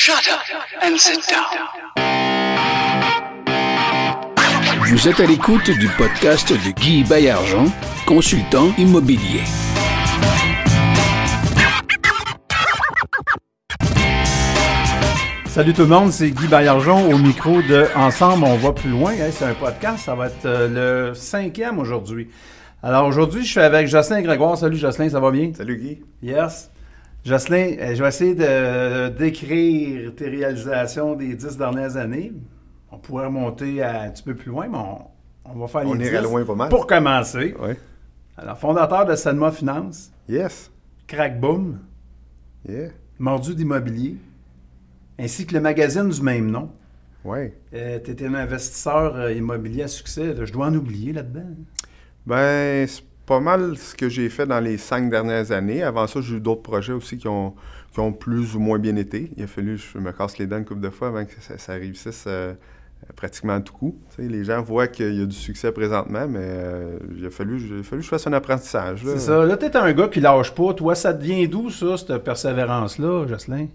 Shut up and sit down. Vous êtes à l'écoute du podcast de Guy Baillargeon, consultant immobilier. Salut tout le monde, c'est Guy Baillargeon au micro de Ensemble, on va plus loin. C'est un podcast, ça va être le 5e aujourd'hui. Alors aujourd'hui, je suis avec Jocelyn Grégoire. Salut Jocelyn, ça va bien? Salut Guy. Yes. Jocelyn, je vais essayer de décrire tes réalisations des 10 dernières années. On pourrait remonter un petit peu plus loin, mais on va faire les 10. On irait loin pas mal. Pour commencer. Oui. Alors, fondateur de Sanma Finance, Yes. Crack Boom, Yeah. Mordu d'immobilier, ainsi que le magazine du même nom. Oui. Tu étais un investisseur immobilier à succès. Là. Je dois en oublier là-dedans. Ben, c'est pas mal ce que j'ai fait dans les 5 dernières années. Avant ça, j'ai eu d'autres projets aussi qui ont plus ou moins bien été. Il a fallu que je me casse les dents une couple de fois avant que ça réussisse pratiquement à tout coup. Tu sais, les gens voient qu'il y a du succès présentement, mais il a fallu que je fasse un apprentissage. Là. C'est ça. Là, tu es un gars qui lâche pas. Toi, ça devient d'où, ça, cette persévérance-là, Jocelyn?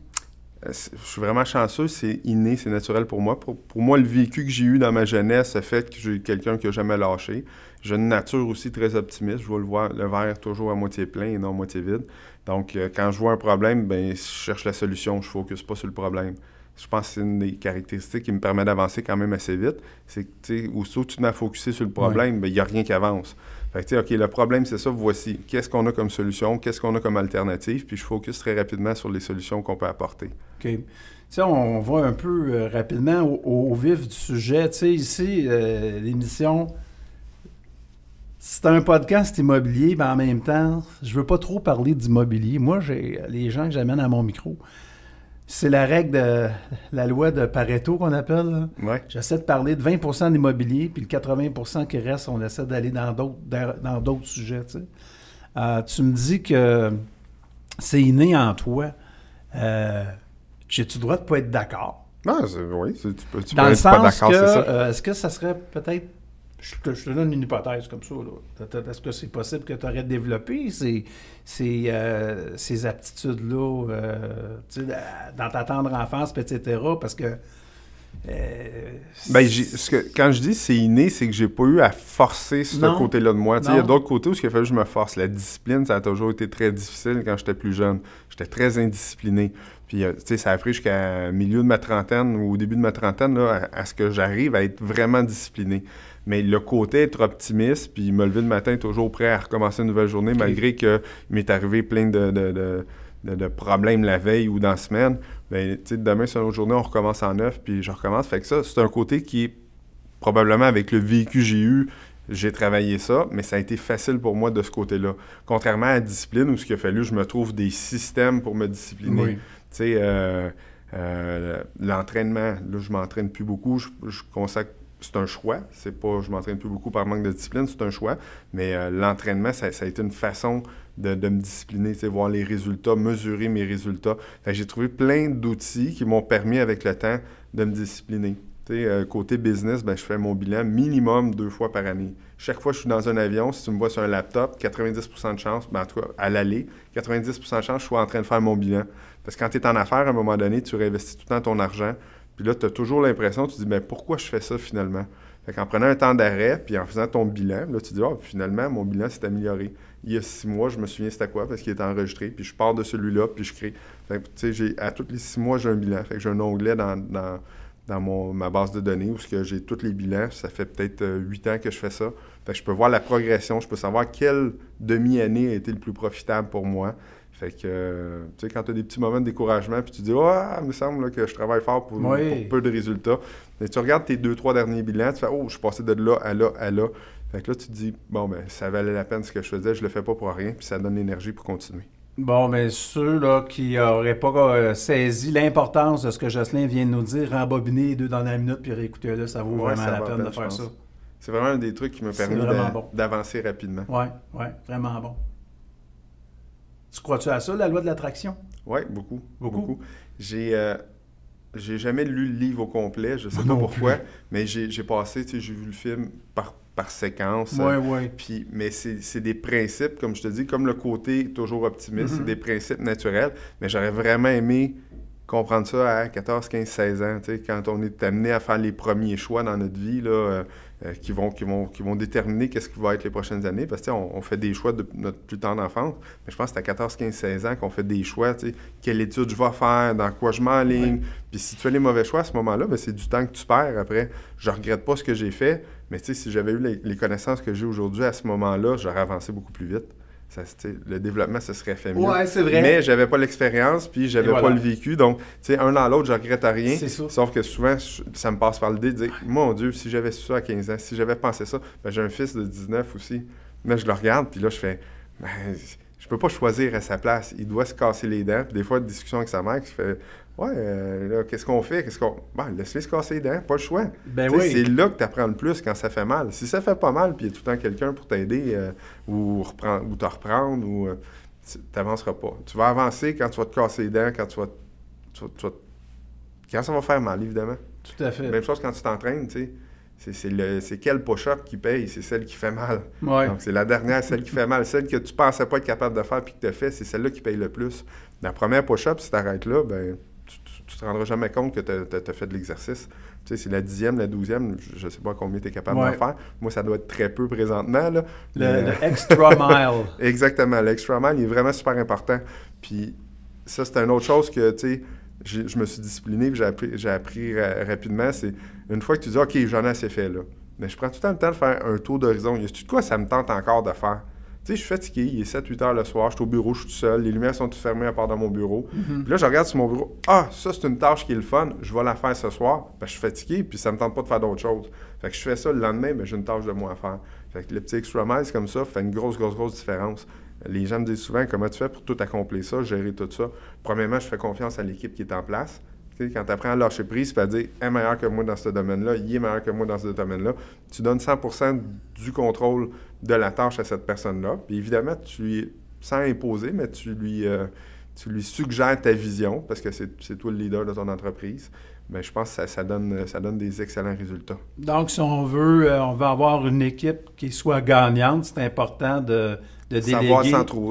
Je suis vraiment chanceux, c'est inné, c'est naturel pour moi. Pour moi, le vécu que j'ai eu dans ma jeunesse a fait que j'ai quelqu'un qui n'a jamais lâché. J'ai une nature aussi très optimiste. Je vois le verre toujours à moitié plein et non à moitié vide. Donc, quand je vois un problème, ben, je cherche la solution. Je ne focus pas sur le problème. Je pense que c'est une des caractéristiques qui me permet d'avancer quand même assez vite. C'est que, tu sais, aussitôt que tu te mets à focuser sur le problème, ben, il n'y a rien qui avance. Fait que, tu sais, OK, le problème, c'est ça, voici. Qu'est-ce qu'on a comme solution? Qu'est-ce qu'on a comme alternative? Puis je focus très rapidement sur les solutions qu'on peut apporter. OK. Tu sais, on va un peu rapidement au vif du sujet. Tu sais, ici, l'émission, c'est un podcast immobilier, mais en même temps, je veux pas trop parler d'immobilier. Moi, les gens que j'amène à mon micro, c'est la règle de la loi de Pareto qu'on appelle. Là. Ouais. J'essaie de parler de 20% d'immobilier, puis le 80% qui reste, on essaie d'aller dans d'autres sujets. Tu sais. Tu me dis que c'est inné en toi. J'ai-tu le droit de ne pas être d'accord? Non, oui, tu peux Dans le être pas sens d'accord, que, c'est ça. est-ce que ça serait peut-être... Je te donne une hypothèse comme ça. Là. Est-ce que c'est possible que tu aurais développé ces aptitudes-là tu sais, dans ta tendre enfance, etc.? Parce que... Ben, quand je dis c'est inné, c'est que j'ai pas eu à forcer ce côté-là de moi. Il y a d'autres côtés où il a fallu que je me force. La discipline, ça a toujours été très difficile quand j'étais plus jeune. J'étais très indiscipliné. Puis, tu sais, ça a pris jusqu'à milieu de ma trentaine ou au début de ma trentaine là, à ce que j'arrive à être vraiment discipliné. Mais le côté être optimiste, puis me lever le matin toujours prêt à recommencer une nouvelle journée, malgré qu'il m'est arrivé plein de problèmes la veille ou dans la semaine, bien, tu sais, demain, c'est une autre journée, on recommence en neuf, puis je recommence. Fait que ça, c'est un côté qui est probablement avec le vécu que j'ai eu, j'ai travaillé ça, mais ça a été facile pour moi de ce côté-là. Contrairement à la discipline, où ce qu'il a fallu, je me trouve des systèmes pour me discipliner. Oui. Tu sais, l'entraînement, là, je m'entraîne plus beaucoup, je consacre. C'est un choix. C'est pas je m'entraîne plus beaucoup par manque de discipline, c'est un choix. Mais l'entraînement, ça a été une façon de me discipliner, voir les résultats, mesurer mes résultats. J'ai trouvé plein d'outils qui m'ont permis avec le temps de me discipliner. Côté business, ben, je fais mon bilan minimum 2 fois par année. Chaque fois que je suis dans un avion, si tu me vois sur un laptop, 90% de chance, ben, en tout cas à l'aller, 90% de chance, je suis en train de faire mon bilan. Parce que quand tu es en affaires, à un moment donné, tu réinvestis tout le temps ton argent. Puis là, tu as toujours l'impression, tu te dis, mais pourquoi je fais ça finalement? Fait qu'en prenant un temps d'arrêt, puis en faisant ton bilan, là, tu te dis, finalement, mon bilan s'est amélioré. Il y a 6 mois, je me souviens c'était quoi, parce qu'il était enregistré, puis je pars de celui-là, puis je crée. Fait que, tu sais, à tous les 6 mois, j'ai un bilan. Fait que j'ai un onglet dans ma base de données où j'ai tous les bilans. Ça fait peut-être 8 ans que je fais ça. Fait que je peux voir la progression, je peux savoir quelle demi-année a été le plus profitable pour moi. Fait que, tu sais, quand tu as des petits moments de découragement, puis tu dis, il me semble là, que je travaille fort pour peu de résultats. Mais tu regardes tes 2-3 derniers bilans, tu fais, je suis passé de là à là à là. Fait que là, tu te dis, ça valait la peine ce que je faisais, je le fais pas pour rien, puis ça donne l'énergie pour continuer. Bon, mais ceux là, qui n'auraient pas saisi l'importance de ce que Jocelyn vient de nous dire, rembobiner les 2 dernières minutes puis réécouter-le, ça vaut vraiment la peine de faire ça. C'est vraiment un des trucs qui m'a permis d'avancer rapidement. Oui, vraiment bon. Tu crois-tu à ça, la loi de l'attraction? Oui, beaucoup. J'ai jamais lu le livre au complet, je sais pas pourquoi, mais j'ai passé, tu sais, j'ai vu le film par séquence. Oui. Mais c'est des principes, comme je te dis, comme le côté toujours optimiste, c'est des principes naturels, mais j'aurais vraiment aimé comprendre ça à 14, 15, 16 ans, tu sais, quand on est amené à faire les premiers choix dans notre vie, là, qui vont déterminer qu'est-ce qui va être les prochaines années, parce que on fait des choix de notre plus tendre enfance, mais je pense que c'est à 14, 15, 16 ans qu'on fait des choix, tu sais, quelle étude je vais faire, dans quoi je m'enligne, puis si tu fais les mauvais choix à ce moment-là, ben, c'est du temps que tu perds après. Je regrette pas ce que j'ai fait, mais tu sais, si j'avais eu les connaissances que j'ai aujourd'hui à ce moment-là, j'aurais avancé beaucoup plus vite. Ça, le développement se serait fait mieux. Ouais, c'est vrai. Mais j'avais pas l'expérience, puis j'avais pas le vécu. Donc, tu sais, un dans l'autre, je regrette rien. C'est ça. Sauf que souvent, ça me passe par l'idée de dire, mon Dieu, si j'avais su ça à 15 ans, si j'avais pensé ça, ben, j'ai un fils de 19 aussi. Là, je le regarde, puis là, je fais, ben, je peux pas choisir à sa place. Il doit se casser les dents. Puis des fois, de discussion avec sa mère, qui fait, ouais, là, qu'est-ce qu'on fait? Ben, laisse-le se casser les dents, pas le choix. Ben oui. C'est là que tu apprends le plus quand ça fait mal. Si ça fait pas mal, puis il y a tout le temps quelqu'un pour t'aider ou te reprendre, ou tu n'avanceras pas. Tu vas avancer quand tu vas te casser les dents, quand quand ça va faire mal, évidemment. Tout à fait. Même chose quand tu t'entraînes, tu sais. C'est quel push-up qui paye? C'est celle qui fait mal. Ouais. Donc, c'est la dernière, celle qui fait mal. Celle que tu pensais pas être capable de faire puis que tu as fait, c'est celle-là qui paye le plus. La première push-up, si tu arrêtes là, ben tu te rendras jamais compte que tu as fait de l'exercice. Tu sais, c'est la 10e, la 12e, je sais pas combien tu es capable d'en faire. Moi, ça doit être très peu présentement. Là. Le extra mile. Exactement. L'extra mile, il est vraiment super important. Puis ça, c'est une autre chose que, tu sais, je me suis discipliné et j'ai appris rapidement. C'est une fois que tu dis, OK, j'en ai assez fait, là. Mais je prends tout le temps de faire un tour d'horizon. Y a-tu de quoi ça me tente encore de faire? Tu sais, je suis fatigué, il est 7-8 heures le soir, je suis au bureau, je suis tout seul, les lumières sont toutes fermées à part dans mon bureau. Puis là, je regarde sur mon bureau, ça, c'est une tâche qui est le fun, je vais la faire ce soir, je suis fatigué, puis ça me tente pas de faire d'autres choses. Fait que je fais ça le lendemain, j'ai une tâche de moins à faire. Fait que le petit extra mile, comme ça, fait une grosse différence. Les gens me disent souvent, comment tu fais pour tout accomplir ça, gérer tout ça? Premièrement, je fais confiance à l'équipe qui est en place. Tu sais, quand tu apprends à lâcher prise, à dire, elle est meilleur que moi dans ce domaine-là, il est meilleur que moi dans ce domaine-là, tu donnes 100% du contrôle de la tâche à cette personne-là. Puis évidemment, sans imposer, mais tu lui suggères ta vision, parce que c'est toi le leader de ton entreprise. Bien, je pense que ça donne des excellents résultats. Donc, si on veut avoir une équipe qui soit gagnante, c'est important de déléguer. Savoir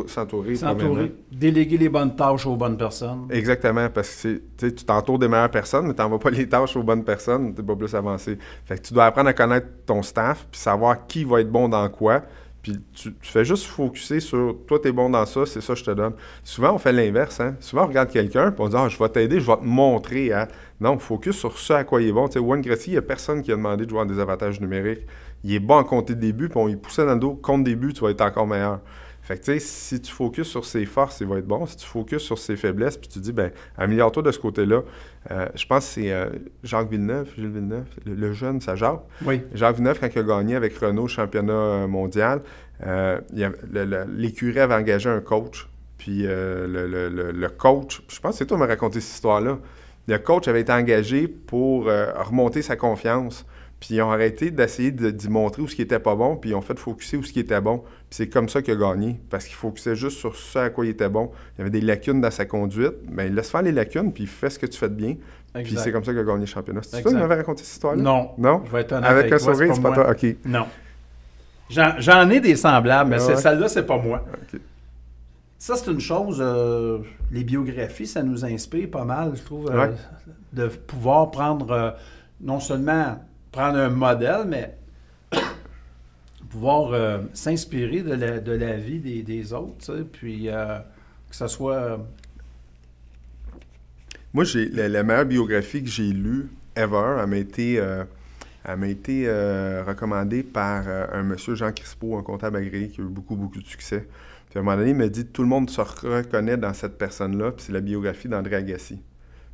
s'entourer. Déléguer les bonnes tâches aux bonnes personnes. Exactement, parce que tu t'entoures des meilleures personnes, mais tu n'envoies pas les tâches aux bonnes personnes, tu n'es pas plus avancé. Fait que tu dois apprendre à connaître ton staff, puis savoir qui va être bon dans quoi. Puis tu fais juste focusser sur toi, tu es bon dans ça, c'est ça que je te donne. Souvent, on fait l'inverse. Hein? Souvent, on regarde quelqu'un, puis on dit je vais t'aider, je vais te montrer. Non, focus sur ce à quoi il est bon. Tu sais, Wayne Gretzky, il n'y a personne qui a demandé de jouer en désavantage numérique. Il est bon en compter de début, puis on lui poussait dans le dos, compte début, tu vas être encore meilleur. Fait que tu sais, si tu focuses sur ses forces, il va être bon. Si tu focuses sur ses faiblesses, puis tu dis, améliore-toi de ce côté-là. Je pense que c'est Gilles Villeneuve, le jeune, ça Jacques. Oui. Jacques Villeneuve, quand il a gagné avec Renault le championnat mondial, l'écurie avait engagé un coach. Puis le coach, je pense que c'est toi qui m'as raconté cette histoire-là. Le coach avait été engagé pour remonter sa confiance. Puis ils ont arrêté d'essayer d'y montrer où ce qui était pas bon, puis ils ont fait focusser où ce qui était bon. Puis c'est comme ça qu'il a gagné, parce qu'il focusait juste sur ce à quoi il était bon. Il y avait des lacunes dans sa conduite, mais il laisse faire les lacunes, puis il fait ce que tu fais de bien. Exact. Puis c'est comme ça qu'il a gagné le championnat. C'est toi qui m'avais raconté cette histoire-là? Non. Non? Je vais être honnête avec un sourire, c'est pas toi? OK. Non. J'en ai des semblables, mais celle-là, c'est pas moi. OK. Ça, c'est une chose, les biographies, ça nous inspire pas mal, je trouve, de pouvoir prendre, non seulement prendre un modèle, mais pouvoir s'inspirer de la vie des autres, tu sais, puis que ça soit... Moi, la meilleure biographie que j'ai lue ever, elle m'a été recommandée par un monsieur, Jean Crispo, un comptable agréé qui a eu beaucoup, beaucoup de succès. Puis à un moment donné, il m'a dit, tout le monde se reconnaît dans cette personne-là, puis c'est la biographie d'André Agassi.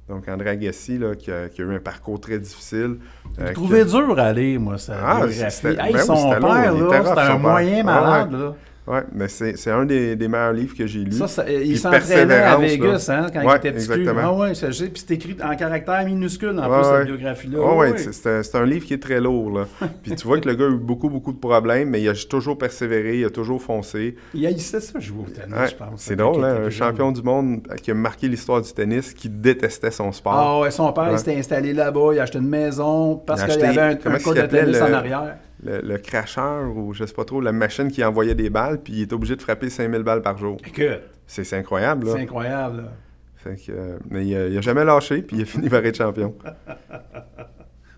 Donc, André Agassi, là, qui a eu un parcours très difficile. Je trouvais dur à lire, moi, sa biographie. Son père, c'était un moyen malade, là. Oui, mais c'est un des meilleurs livres que j'ai lus. Il s'entraînait à Vegas, hein, quand il était petit. Exactement. Puis c'est écrit en caractère minuscule, en plus, cette biographie-là. Oui, c'est un livre qui est très lourd, là. Puis tu vois que le gars a eu beaucoup, beaucoup de problèmes, mais il a toujours persévéré, il a toujours foncé. Il haïssait ça, jouer au tennis, je pense. C'est drôle, hein, un champion du monde qui a marqué l'histoire du tennis, qui détestait son sport. Ah ouais, son père, il s'était installé là-bas, il a acheté une maison, parce qu'il y avait un court de tennis en arrière. Le cracheur, ou je sais pas trop, la machine qui envoyait des balles, puis il est obligé de frapper 5000 balles par jour. Écoute. C'est incroyable, là. C'est incroyable, là. Fait que, mais il a jamais lâché, puis il a fini par être champion.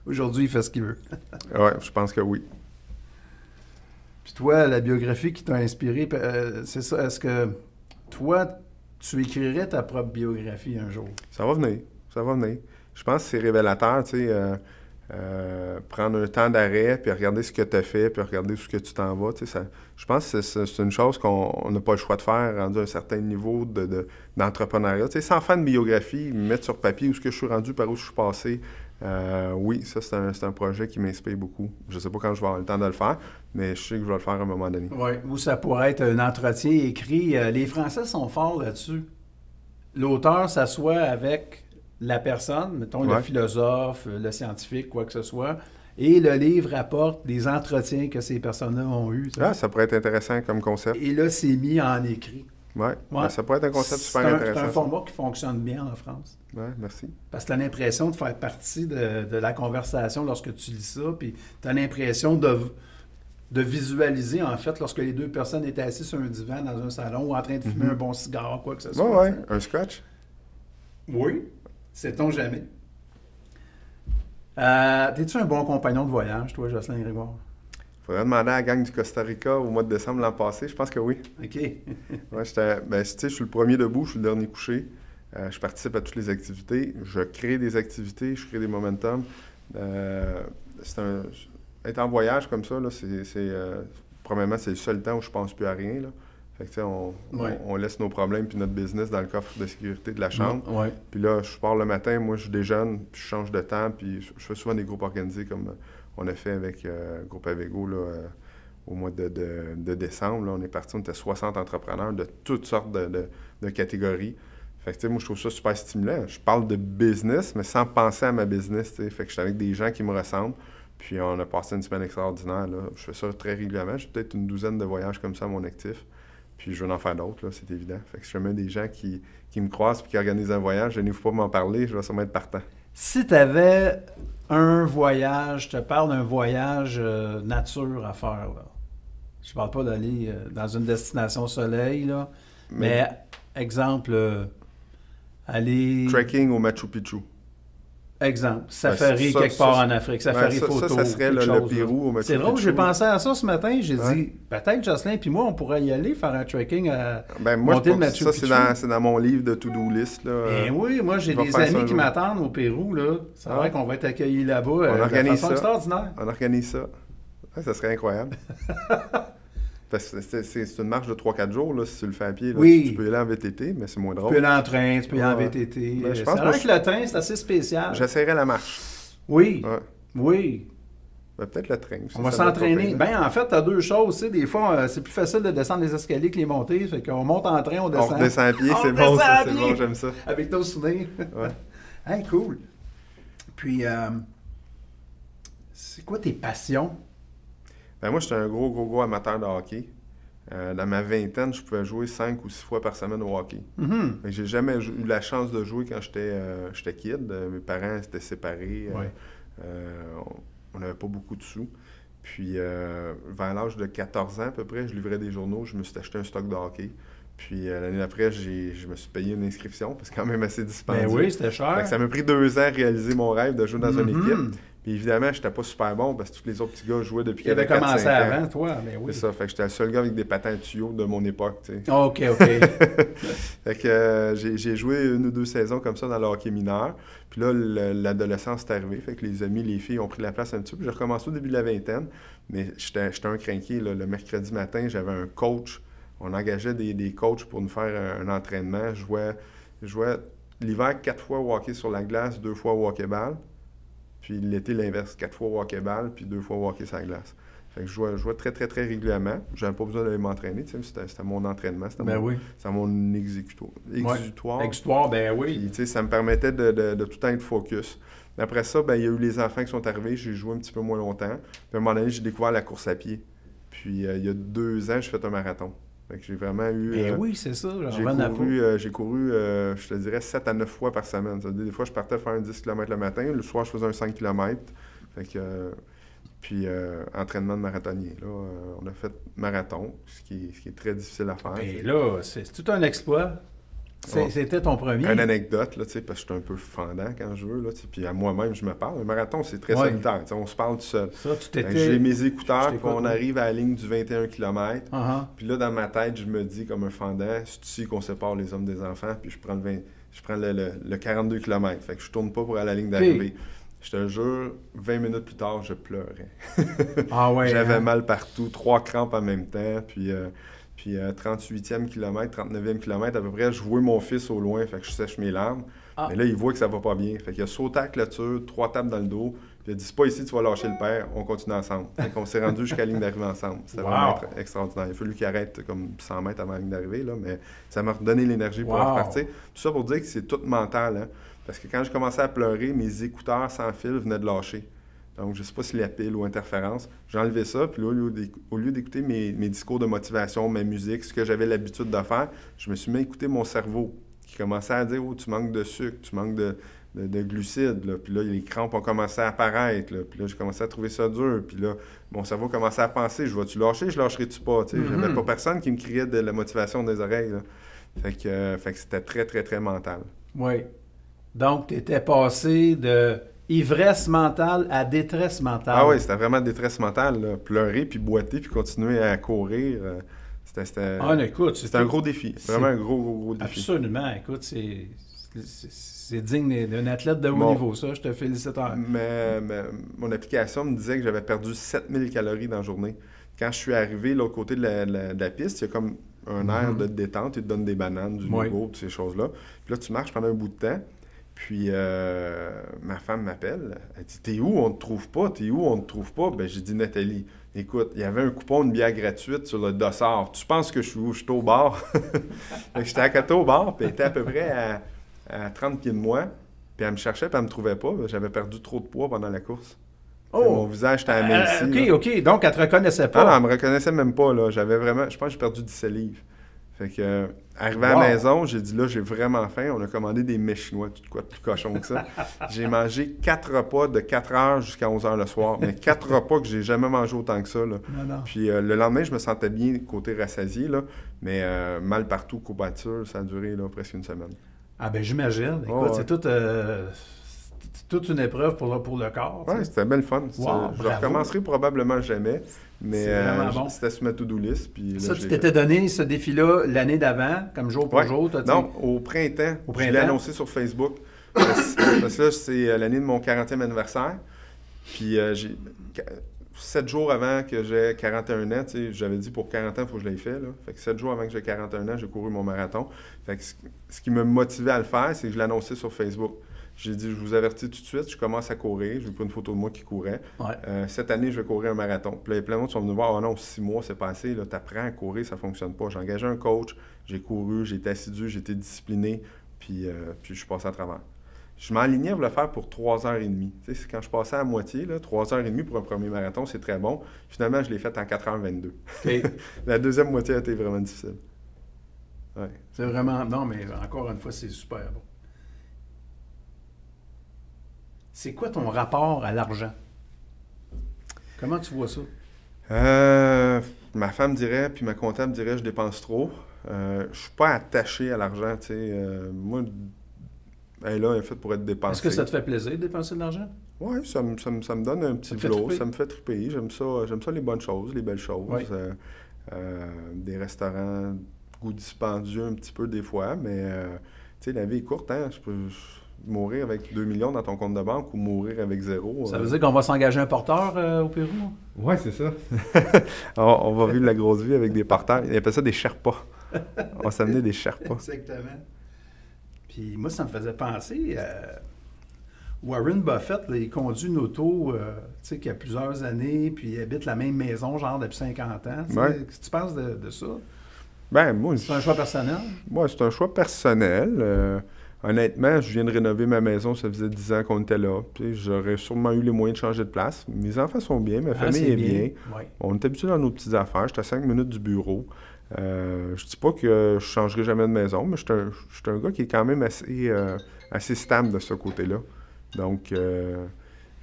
Aujourd'hui, il fait ce qu'il veut. Ouais, je pense que oui. Puis toi, la biographie qui t'a inspiré, c'est ça. Est-ce que toi, tu écrirais ta propre biographie un jour? Ça va venir. Je pense que c'est révélateur, tu sais, prendre un temps d'arrêt, puis regarder ce que tu as fait, puis regarder où ce que tu t'en vas, tu sais, je pense que c'est une chose qu'on n'a pas le choix de faire, rendu à un certain niveau d'entrepreneuriat. Tu sais, sans faire une biographie, mettre sur papier où ce que je suis rendu, par où je suis passé, oui, ça, c'est un projet qui m'inspire beaucoup. Je sais pas quand je vais avoir le temps de le faire, mais je sais que je vais le faire à un moment donné. Oui, ou ça pourrait être un entretien écrit. Les Français sont forts là-dessus. L'auteur s'assoit avec la personne, mettons le philosophe, le scientifique, quoi que ce soit, et le livre apporte des entretiens que ces personnes-là ont eus. Ah, ça pourrait être intéressant comme concept. Et là, c'est mis en écrit. Oui, ça pourrait être un concept super intéressant. C'est un format qui fonctionne bien en France. Oui, merci. Parce que tu as l'impression de faire partie de la conversation lorsque tu lis ça, puis tu as l'impression de visualiser, en fait, lorsque les deux personnes étaient assises sur un divan dans un salon ou en train de fumer un bon cigare, quoi que ce soit. Oui, un scotch. Oui, sait-on jamais. T'es-tu un bon compagnon de voyage, toi, Jocelyn Grégoire? Faudrait demander à la gang du Costa Rica au mois de décembre l'an passé. Je pense que oui. OK. Ouais, tu sais, je suis le premier debout, je suis le dernier couché. Je participe à toutes les activités. Je crée des activités, je crée des momentum. Être en voyage comme ça, là, premièrement, c'est le seul temps où je pense plus à rien, là. Fait que, tu sais, on laisse nos problèmes puis notre business dans le coffre de sécurité de la chambre. Ouais. Puis là, je pars le matin, moi, je déjeune, puis je change de temps, puis je fais souvent des groupes organisés comme on a fait avec Groupe Avego, là, au mois de décembre. Là, on est parti, on était 60 entrepreneurs de toutes sortes de catégories. Fait que, tu sais, moi, je trouve ça super stimulant. Je parle de business, mais sans penser à ma business, tu sais. Fait que je suis avec des gens qui me ressemblent. Puis on a passé une semaine extraordinaire, là. Je fais ça très régulièrement. J'ai peut-être une douzaine de voyages comme ça à mon actif. Puis je veux en faire d'autres, là, c'est évident. Fait que si jamais des gens qui me croisent et qui organisent un voyage, je n'ai pas m'en parler, je vais sûrement être partant. Si tu avais un voyage, je te parle d'un voyage nature à faire, là. Je parle pas d'aller dans une destination soleil, là. Mais exemple, aller... Trekking au Machu Picchu. Exemple, safari quelque part en Afrique, safari photo. Ça serait le Pérou au Machu Picchu. C'est drôle, j'ai pensé à ça ce matin. J'ai dit, peut-être Jocelyn puis moi, on pourrait y aller faire un trekking à monter le Machu Picchu. Ça, c'est dans mon livre de to-do list. Là. Ben oui, moi, j'ai des amis qui m'attendent au Pérou. Là. C'est vrai qu'on va être accueillis là-bas de façon extraordinaire. On organise ça. Ouais, ça serait incroyable. Parce que c'est une marche de 3-4 jours, là, si tu le fais à pied. Là, tu peux y aller en VTT, mais c'est moins drôle. Tu peux y aller en train, tu peux y aller en VTT. C'est vrai que le train, c'est assez spécial. J'essaierai la marche. Oui, oui. Ben, peut-être le train. On va s'entraîner. Ben, en fait, tu as deux choses. Tu sais, des fois, c'est plus facile de descendre les escaliers que les monter. Fait qu'on monte en train, on descend. On redescend à pied, c'est bon, c'est bon, j'aime ça. Avec nos souvenirs. Ouais. Hey, cool. Puis, c'est quoi tes passions? Ben, moi, j'étais un gros amateur de hockey. Dans ma vingtaine, je pouvais jouer 5 ou 6 fois par semaine au hockey. Mm-hmm. Mais j'ai jamais eu la chance de jouer quand j'étais kid. Mes parents étaient séparés. On n'avait pas beaucoup de sous. Puis, vers l'âge de 14 ans à peu près, je livrais des journaux. Je me suis acheté un stock de hockey. Puis, l'année d'après, je me suis payé une inscription parce que c'est quand même assez dispendieux. Ben oui, c'était cher. Fait que ça m'a pris 2 ans à réaliser mon rêve de jouer dans une équipe. Puis évidemment, je n'étais pas super bon parce que tous les autres petits gars jouaient depuis qu'ils avaient 4-5 ans. Tu avais commencé avant, toi, mais oui. C'est ça, fait que j'étais le seul gars avec des patins à tuyaux de mon époque, tu sais. OK. Fait que j'ai joué 1 ou 2 saisons comme ça dans le hockey mineur. Puis là, l'adolescence est arrivée, fait que les amis, les filles ont pris la place un petit peu. Puis j'ai recommencé au début de la vingtaine, mais j'étais un crinqué, là. Le mercredi matin, j'avais un coach. On engageait des coachs pour nous faire un entraînement. Je jouais l'hiver 4 fois au hockey sur la glace, 2 fois au hockey-ball. Puis l'été, l'inverse, 4 fois au hockey-ball, puis 2 fois au hockey sur la glace. Fait que je jouais très, très, très régulièrement. J'avais pas besoin d'aller m'entraîner, tu sais, c'était mon entraînement, c'était mon exutoire. Exutoire, ben oui. Puis, tu sais, ça me permettait de tout le temps être focus. Après ça, ben il y a eu les enfants qui sont arrivés, j'ai joué un petit peu moins longtemps. Puis à un moment donné, j'ai découvert la course à pied. Puis il y a 2 ans, j'ai fait un marathon. Fait que j'ai vraiment eu... oui, c'est ça. J'ai couru, je te dirais, 7 à 9 fois par semaine. Ça veut dire, des fois, je partais faire un 10 km le matin. Le soir, je faisais un 5 km. Fait que... Puis, entraînement de marathonnier. Là, on a fait marathon, ce qui est très difficile à faire. Et là, c'est tout un exploit. C'était ton premier? Une anecdote, là, parce que je suis un peu fendant quand je veux. Là, puis à moi-même, je me parle. Le marathon, c'est très solitaire. On se parle tout seul. Ça, tu t'étais... J'ai mes écouteurs, puis on arrive à la ligne du 21 km. Puis là, dans ma tête, je me dis, comme un fendant, c'est ici qu'on sépare les hommes des enfants, puis je prends le 42 km. Fait que je tourne pas pour aller à la ligne d'arrivée. Je te jure, 20 minutes plus tard, je pleurais. J'avais mal partout, 3 crampes en même temps, puis 38e kilomètre, 39e kilomètre, à peu près, je vois mon fils au loin, fait que je sèche mes larmes. Mais là, il voit que ça va pas bien. Fait qu'il a sauté à la clôture, 3 tapes dans le dos, puis il a dit « C'est pas ici, tu vas lâcher le père, on continue ensemble. » Fait qu'on s'est rendu jusqu'à la ligne d'arrivée ensemble. C'était vraiment extraordinaire. Il a fallu qu'il arrête comme 100 mètres avant la ligne d'arrivée, là, mais ça m'a redonné l'énergie pour repartir. Tout ça pour dire que c'est tout mental, hein, parce que quand je commençais à pleurer, mes écouteurs sans fil venaient de lâcher. Donc, je ne sais pas si la pile ou interférence. J'ai enlevé ça, puis là, au lieu d'écouter mes discours de motivation, ma musique, ce que j'avais l'habitude de faire, je me suis mis à écouter mon cerveau qui commençait à dire « Oh, tu manques de sucre, tu manques de glucides. » Puis là, les crampes ont commencé à apparaître. Là. Puis là, j'ai commencé à trouver ça dur. Puis là, mon cerveau commençait à penser « Je vais-tu lâcher, je lâcherai-tu pas? » J'avais pas personne qui me criait de la motivation des oreilles. Là. Fait que c'était très, très, très mental. Oui. Donc, tu étais passé de ivresse mentale à détresse mentale. Ah oui, c'était vraiment détresse mentale. Là. Pleurer, puis boiter, puis continuer à courir. C'était un gros défi. Vraiment un gros défi. Absolument. Écoute, c'est digne d'un athlète de haut niveau, ça. Je te félicite. Mais mon application me disait que j'avais perdu 7000 calories dans la journée. Quand je suis arrivé de l'autre côté de la piste, il y a comme un air de détente. Il te donne des bananes, du yogourt, toutes ces choses-là. Puis là, tu marches pendant un bout de temps. Puis ma femme m'appelle, elle dit « T'es où? On ne te trouve pas. T'es où? On ne te trouve pas. » Ben j'ai dit « Nathalie, écoute, il y avait un coupon de bière gratuite sur le dossard. Tu penses que je suis où? Je suis au bar. » J'étais à côté au bar, puis elle était à peu près à 30 pieds de moi. Puis elle me cherchait, puis elle ne me trouvait pas. J'avais perdu trop de poids pendant la course. Mon visage était aminci. OK. Donc, elle ne te reconnaissait pas. Non, elle ne me reconnaissait même pas. Là. J'avais vraiment... Je pense que j'ai perdu 17 livres. Fait que, arrivé à la maison, j'ai dit là, j'ai vraiment faim. On a commandé des mets chinois, tout quoi de plus cochon que ça. J'ai mangé 4 repas de 4 heures jusqu'à 11 heures le soir. Mais 4 repas que j'ai jamais mangé autant que ça. Là. Non. Puis le lendemain, je me sentais bien côté rassasié, là, mais mal partout, courbature, ça a duré là, presque une semaine. Ah ben j'imagine. Écoute, c'est toute une épreuve pour le corps. Oui, c'était belle fun. Je recommencerai probablement jamais, mais c'était sur ma to-do list. Puis là, ça, tu t'étais donné ce défi-là l'année d'avant, comme jour pour jour? Non, au printemps. Je l'ai annoncé sur Facebook. Parce que là, c'est l'année de mon 40e anniversaire. Puis 7 jours avant que j'ai 41 ans, j'avais dit pour 40 ans, il faut que je l'aie fait. Là. Fait que 7 jours avant que j'ai 41 ans, j'ai couru mon marathon. Fait que ce qui me motivait à le faire, c'est que je l'ai annoncé sur Facebook. J'ai dit, je vous avertis tout de suite, je commence à courir. J'ai pris une photo de moi qui courait. Cette année, je vais courir un marathon. Puis là, il y a plein de monde qui sont venus voir, oh non, 6 mois, c'est passé, tu apprends à courir, ça ne fonctionne pas. J'ai engagé un coach, j'ai couru, j'ai été assidu, j'ai été discipliné, puis je suis passé à travers. Je m'enlignais à le faire pour 3h30. C'est quand je passais à moitié, 3h30 pour un premier marathon, c'est très bon. Finalement, je l'ai fait en 4h22. Okay. La deuxième moitié a été vraiment difficile. Ouais. C'est vraiment... Non, mais encore une fois, c'est super bon. C'est quoi ton rapport à l'argent? Comment tu vois ça? Ma femme dirait, puis ma comptable dirait, je dépense trop. Je suis pas attaché à l'argent, tu sais. Moi, elle est là, elle est faite pour être dépensée. Est-ce que ça te fait plaisir de dépenser de l'argent? Oui, ça me donne un petit flow, ça me fait triper. J'aime ça les bonnes choses, les belles choses. Oui. Des restaurants, goût dispendieux un petit peu des fois, mais tu sais, la vie est courte, hein? Je peux mourir avec 2 millions dans ton compte de banque ou mourir avec 0. Ça veut dire qu'on va s'engager un porteur au Pérou? Oui, c'est ça. on va vivre la grosse vie avec des porteurs. Ils appellent ça des Sherpas. On va s'amener des Sherpas. Exactement. Puis moi, ça me faisait penser Warren Buffett, là, il conduit une auto qui a plusieurs années, puis il habite la même maison, genre depuis 50 ans. Qu'est-ce que tu penses de ça? Ben, moi, c'est un choix personnel? Moi, c'est un choix personnel. Honnêtement, je viens de rénover ma maison, ça faisait 10 ans qu'on était là. Puis j'aurais sûrement eu les moyens de changer de place. Mes enfants sont bien, ma famille est bien. Oui. On est habitués dans nos petites affaires. J'étais à 5 minutes du bureau. Je dis pas que je changerai jamais de maison, mais je suis un gars qui est quand même assez stable de ce côté-là. Donc,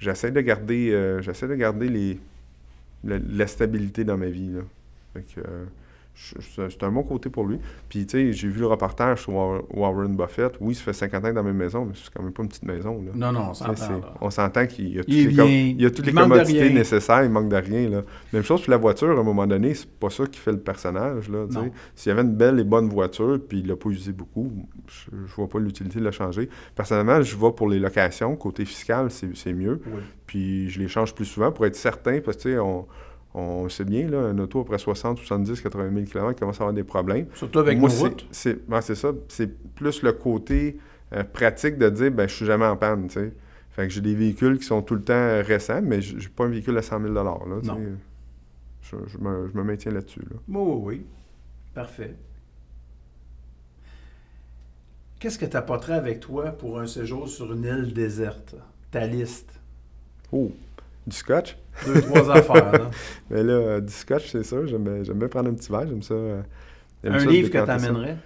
j'essaie de garder la stabilité dans ma vie. Là. Fait que, c'est un bon côté pour lui. Puis, tu sais, j'ai vu le reportage sur Warren Buffett. Oui, ça fait 50 ans dans la même maison, mais c'est quand même pas une petite maison. Là. Non, on s'entend. On s'entend qu'il y a toutes les manque de commodités rien. nécessaires, il manque de rien. Là. Même chose pour la voiture, à un moment donné, c'est pas ça qui fait le personnage. Là, s'il y avait une belle et bonne voiture, puis il l'a pas usé beaucoup, je vois pas l'utilité de la changer. Personnellement, je vais pour les locations. Côté fiscal, c'est mieux. Oui. Puis je les change plus souvent pour être certain, parce que, tu sais, on sait bien, là, un auto après 60, 70, 80 000 km commence à avoir des problèmes. Surtout avec nos routes. C'est ça. C'est plus le côté pratique de dire, je suis jamais en panne, tu sais. Fait que j'ai des véhicules qui sont tout le temps récents, mais j'ai pas un véhicule à 100 000 là, non. Je me maintiens là-dessus. Là. Oui. Parfait. Qu'est-ce que tu apporterais avec toi pour un séjour sur une île déserte? Ta liste. Oh! Du scotch? 2-3 affaires, là. Mais là, du scotch, c'est ça. J'aime bien prendre un petit verre. J'aime ça. Un livre que tu amènerais?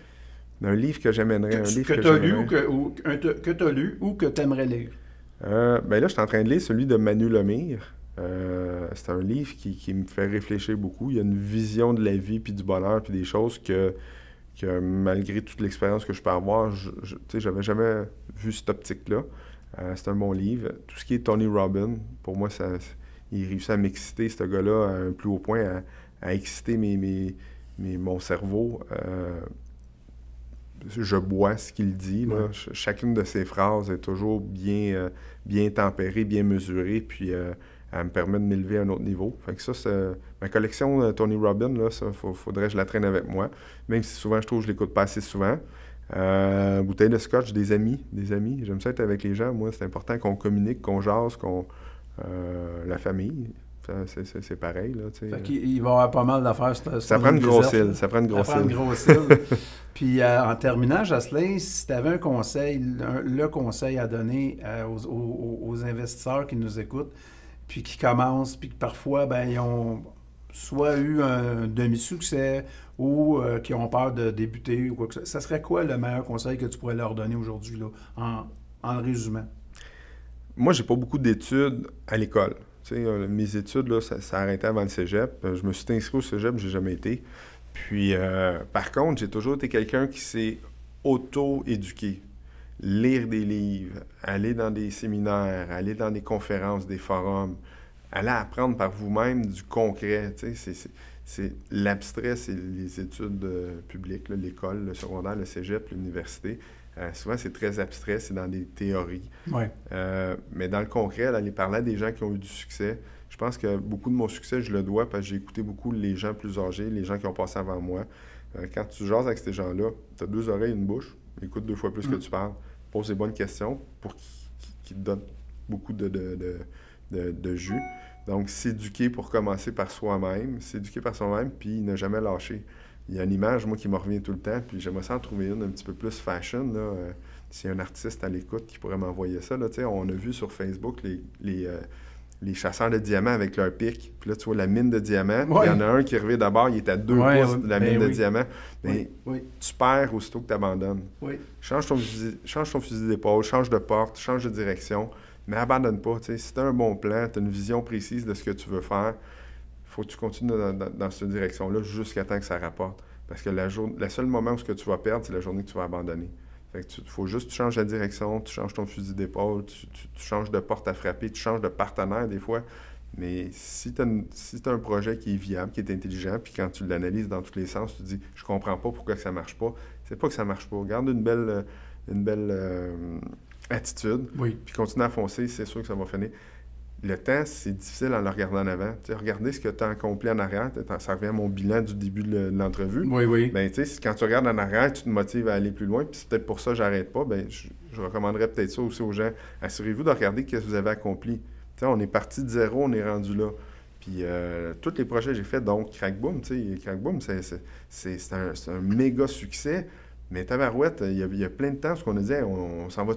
Un livre que j'amènerais. Un livre que tu as lu que tu as lu ou que tu aimerais lire? Là, je suis en train de lire celui de Manu Lemire. C'est un livre qui me fait réfléchir beaucoup. Il y a une vision de la vie, puis du bonheur, puis des choses que malgré toute l'expérience que je peux avoir, j'avais jamais vu cette optique-là. C'est un bon livre. Tout ce qui est Tony Robbins, pour moi, il réussit à m'exciter, ce gars-là, à un plus haut point, à exciter mon cerveau. Je bois ce qu'il dit. Là. Chacune de ses phrases est toujours bien tempérée, bien mesurée, puis elle me permet de m'élever à un autre niveau. Fait que ça, c'est ma collection Tony Robbins, là, ça, faudrait que je la traîne avec moi. Même si souvent, je trouve que je l'écoute pas assez souvent. Bouteille de scotch, des amis. J'aime ça être avec les gens. Moi, c'est important qu'on communique, qu'on jase, la famille. C'est pareil, là, tu sais. Fait qu'il va y avoir pas mal d'affaires. Ça prend une grosse île. Ça prend une grosse île. Puis, en terminant, Jocelyn, si tu avais un conseil, le conseil à donner aux investisseurs qui nous écoutent, puis qui commencent, puis que parfois, ils ont soit eu un demi-succès ou qui ont peur de débuter ou quoi que ce soit. Ça serait quoi le meilleur conseil que tu pourrais leur donner aujourd'hui, là, en le résumant? Moi, j'ai pas beaucoup d'études à l'école. Tu sais, mes études, là, ça arrêtait avant le cégep. Je me suis inscrit au cégep, j'ai jamais été. Puis, par contre, j'ai toujours été quelqu'un qui s'est auto-éduqué. Lire des livres, aller dans des séminaires, aller dans des conférences, des forums, aller apprendre par vous-même du concret. Tu sais, c'est l'abstrait, c'est les études publiques, là, l'école, le secondaire, le cégep, l'université. Souvent, c'est très abstrait, c'est dans des théories. Ouais. Mais dans le concret, aller parler à des gens qui ont eu du succès, je pense que beaucoup de mon succès, je le dois parce que j'ai écouté beaucoup les gens plus âgés, les gens qui ont passé avant moi. Quand tu jases avec ces gens-là, tu as 2 oreilles et une bouche, écoute 2 fois plus que tu parles, pose les bonnes questions pour qu'ils te donnent beaucoup de jus. Donc, s'éduquer pour commencer par soi-même, puis ne jamais lâcher. Il y a une image, moi, qui me revient tout le temps, puis j'aimerais ça en trouver une un petit peu plus fashion. Là. S'il y a un artiste à l'écoute qui pourrait m'envoyer ça, là, on a vu sur Facebook les chasseurs de diamants avec leur pic. Puis là, tu vois la mine de diamants. Ouais. Il y en a un qui revient d'abord, il est à 2 pouces de la mine de diamants. Mais tu perds aussitôt que tu abandonnes. Oui. Change ton fusil d'épaule, change de porte, change de direction, mais abandonne pas. T'sais. Si tu as un bon plan, tu as une vision précise de ce que tu veux faire, il faut que tu continues dans cette direction-là jusqu'à temps que ça rapporte. Parce que le seul moment où ce que tu vas perdre, c'est la journée que tu vas abandonner. Fait que faut juste que tu changes la direction, tu changes ton fusil d'épaule, tu changes de porte à frapper, tu changes de partenaire des fois. Mais si tu as un projet qui est viable, qui est intelligent, puis quand tu l'analyses dans tous les sens, tu te dis « je comprends pas pourquoi que ça marche pas », c'est pas que ça marche pas. Garde une belle attitude, puis continue à foncer, c'est sûr que ça va finir. Le temps, c'est difficile en le regardant en avant. Tu sais, regardez ce que tu as accompli en arrière. Ça revient à mon bilan du début de l'entrevue. Oui. Ben, tu sais, quand tu regardes en arrière, tu te motives à aller plus loin. Puis c'est peut-être pour ça que j'arrête pas. Ben, je recommanderais peut-être ça aussi aux gens. Assurez-vous de regarder ce que vous avez accompli. Tu sais, on est parti de 0, on est rendu là. Puis tous les projets que j'ai faits, donc Crackboom, tu sais, Crackboom, c'est un méga succès. Mais tabarouette, il y a plein de temps, ce qu'on a dit, on s'en va,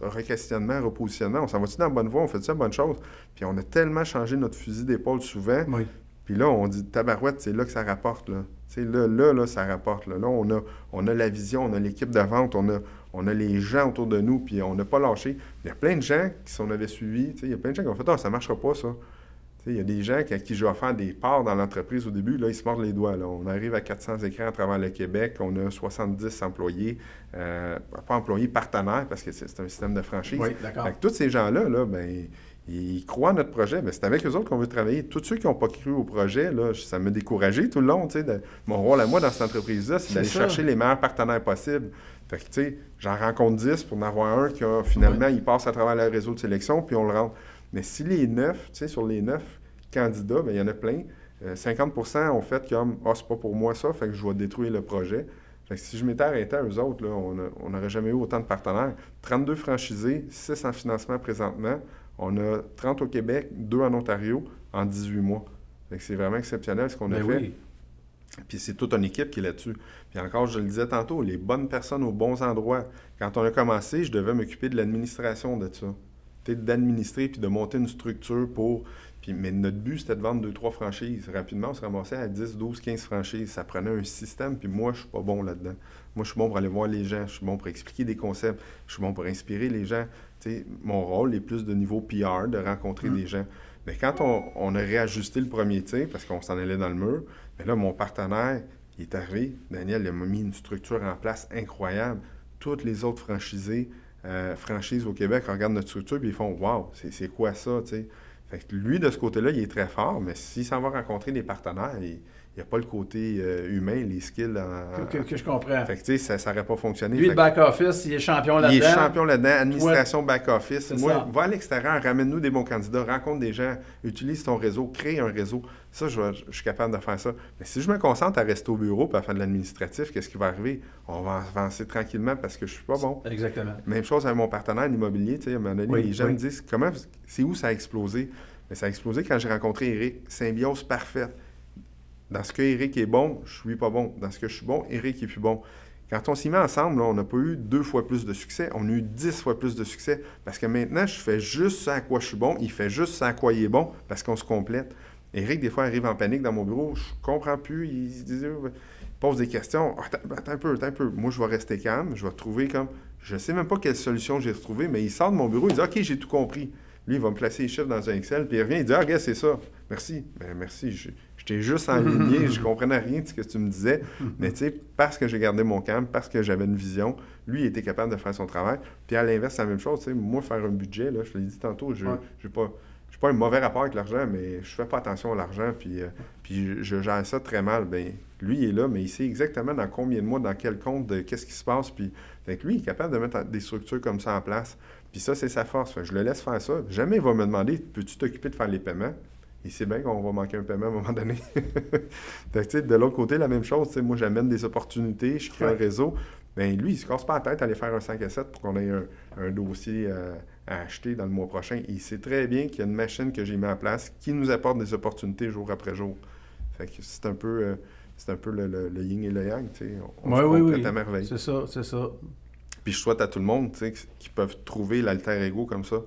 requestionnement, repositionnement, on s'en va-tu dans la bonne voie, on fait ça la bonne chose? Puis on a tellement changé notre fusil d'épaule souvent. Oui. Puis là, on dit, tabarouette, c'est là que ça rapporte, là. Tu sais, là, ça rapporte, là. Là, on a la vision, on a l'équipe de vente, on a les gens autour de nous, puis on n'a pas lâché. Il y a plein de gens qui, si on avait suivi, tu sais, il y a plein de gens qui ont fait, ça ne marchera pas, ça. Il y a des gens à qui je vais faire des parts dans l'entreprise au début, là, ils se mordent les doigts. Là. On arrive à 400 écrans à travers le Québec, on a 70 employés, pas employés, partenaires, parce que c'est un système de franchise. Oui, d'accord. Fait que tous ces gens-là, là, ben, ils croient à notre projet. Ben, c'est avec eux autres qu'on veut travailler. Tous ceux qui n'ont pas cru au projet, là, ça m'a découragé tout le long. Mon rôle à moi dans cette entreprise-là, c'est d'aller chercher les meilleurs partenaires possibles. Fait que, tu sais, j'en rencontre 10 pour en avoir un qui, finalement, il passe à travers le réseau de sélection, puis on le rentre. Mais si les 9, tu sais, sur les 9 candidats, bien, il y en a plein, 50% ont fait comme « Ah, c'est pas pour moi ça, fait que je vais détruire le projet ». Fait que si je m'étais arrêté à eux autres, là, on n'aurait jamais eu autant de partenaires. 32 franchisés, 6 en financement présentement. On a 30 au Québec, 2 en Ontario en 18 mois. Fait que c'est vraiment exceptionnel ce qu'on a fait. Oui. Puis c'est toute une équipe qui est là-dessus. Puis encore, je le disais tantôt, les bonnes personnes aux bons endroits. Quand on a commencé, je devais m'occuper de l'administration de ça. D'administrer puis de monter une structure pour... mais notre but, c'était de vendre 2-3 franchises. Rapidement, on se ramassait à 10, 12, 15 franchises. Ça prenait un système, puis moi, je suis pas bon là-dedans. Moi, je suis bon pour aller voir les gens. Je suis bon pour expliquer des concepts. Je suis bon pour inspirer les gens. T'sais, mon rôle est plus de niveau PR, de rencontrer des gens. Mais quand on a réajusté le premier tir, parce qu'on s'en allait dans le mur, mais là, mon partenaire, il est arrivé. Daniel, il m'a mis une structure en place incroyable. Toutes les autres franchises au Québec regardent notre structure et ils font « Wow, c'est quoi ça? » Fait que lui, de ce côté-là, il est très fort, mais s'il s'en va rencontrer des partenaires, il n'y a pas le côté humain, les skills. Que je comprends. Fait que tu sais, ça n'aurait pas fonctionné. Lui, le back-office, il est champion là-dedans. Il est champion là-dedans, administration back-office. Moi, ça. Va à l'extérieur, ramène-nous des bons candidats, rencontre des gens, utilise ton réseau, crée un réseau. Ça, je suis capable de faire ça. Mais si je me concentre à rester au bureau et à faire de l'administratif, qu'est-ce qui va arriver? On va avancer tranquillement parce que je suis pas bon. Exactement. Même chose avec mon partenaire en immobilier. À un moment donné, les gens me disent c'est où ça a explosé? Mais ça a explosé quand j'ai rencontré Éric. Symbiose parfaite. Dans ce que Éric est bon, je suis pas bon. Dans ce que je suis bon, Éric est plus bon. Quand on s'y met ensemble, là, on n'a pas eu 2 fois plus de succès, on a eu 10 fois plus de succès. Parce que maintenant, je fais juste ça à quoi je suis bon, il fait juste ça à quoi il est bon, parce qu'on se complète. Éric, des fois, arrive en panique dans mon bureau, je comprends plus, il pose des questions. Attends un peu. Moi, je vais rester calme, je vais trouver comme... Je sais même pas quelle solution j'ai retrouvée, mais il sort de mon bureau, il dit « OK, j'ai tout compris ». Lui, il va me placer les chiffres dans un Excel, puis il revient, il dit « Ah, regarde, c'est ça. Merci. » Ben, merci, je t'ai juste enligné, je comprenais rien de ce que tu me disais. Mais tu sais, parce que j'ai gardé mon calme, parce que j'avais une vision, lui, il était capable de faire son travail. Puis à l'inverse, c'est la même chose. Tu sais, moi, faire un budget, là, je l'ai dit tantôt, je n'ai pas un mauvais rapport avec l'argent, mais je fais pas attention à l'argent, puis je gère ça très mal. Bien, lui, il est là, mais il sait exactement dans combien de mois, dans quel compte, qu'est-ce qui se passe. Puis, fait lui, il est capable de mettre des structures comme ça en place. Puis ça, c'est sa force. Fait que je le laisse faire ça. Jamais il va me demander, peux-tu t'occuper de faire les paiements? Il sait bien qu'on va manquer un paiement à un moment donné. Fait que, de l'autre côté, la même chose. Moi, j'amène des opportunités, je crée un réseau. Bien, lui, il ne se casse pas la tête à aller faire un 5 à 7 pour qu'on ait un dossier à acheter dans le mois prochain. Il sait très bien qu'il y a une machine que j'ai mis en place qui nous apporte des opportunités jour après jour. Fait que c'est un peu le yin et le yang. On se complète à merveille. C'est ça. Puis je souhaite à tout le monde qui peuvent trouver l'alter ego comme ça.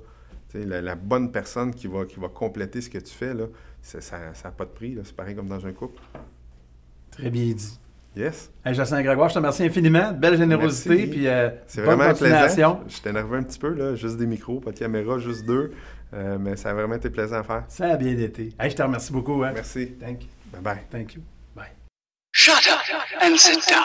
La bonne personne qui va compléter ce que tu fais, là, ça n'a pas de prix. C'est pareil comme dans un couple. Très bien dit. Yes. Hey, Jocelyn Grégoire, je te remercie infiniment. Belle générosité. Puis, c'est bonne vraiment continuation. plaisant. Je t'énerve un petit peu, là, juste des micros, pas de caméra, juste 2. Mais ça a vraiment été plaisant à faire. Ça a bien été. Hey, je te remercie beaucoup. Hein. Merci. Thank you. Bye-bye. Thank you. Bye. Shut up and sit down.